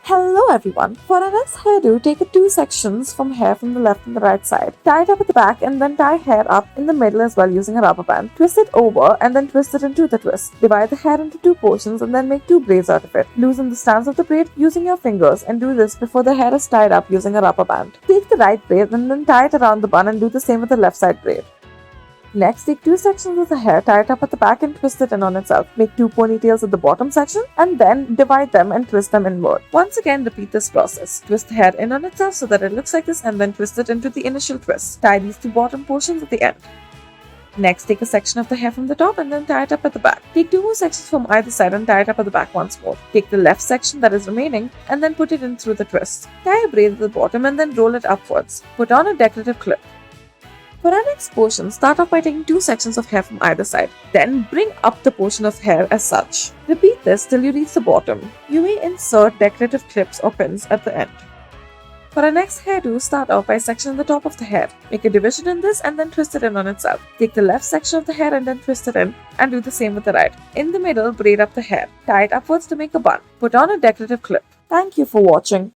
Hello everyone. For our next hairdo, take two sections from hair from the left and the right side. Tie it up at the back and then tie hair up in the middle as well using a rubber band. Twist it over and then twist it into the twist. Divide the hair into two portions and then make two braids out of it. Loosen the strands of the braid using your fingers and do this before the hair is tied up using a rubber band. Take the right braid and then tie it around the bun and do the same with the left side braid. Next, take two sections of the hair, tie it up at the back and twist it in on itself. Make two ponytails at the bottom section and then divide them and twist them inward. Once again, repeat this process. Twist the hair in on itself so that it looks like this and then twist it into the initial twist. Tie these two bottom portions at the end. Next, take a section of the hair from the top and then tie it up at the back. Take two more sections from either side and tie it up at the back once more. Take the left section that is remaining and then put it in through the twist. Tie a braid at the bottom and then roll it upwards. Put on a decorative clip. For our next portion, start off by taking two sections of hair from either side. Then bring up the portion of hair as such. Repeat this till you reach the bottom. You may insert decorative clips or pins at the end. For our next hairdo, start off by sectioning the top of the hair. Make a division in this and then twist it in on itself. Take the left section of the hair and then twist it in and do the same with the right. In the middle, braid up the hair. Tie it upwards to make a bun. Put on a decorative clip. Thank you for watching.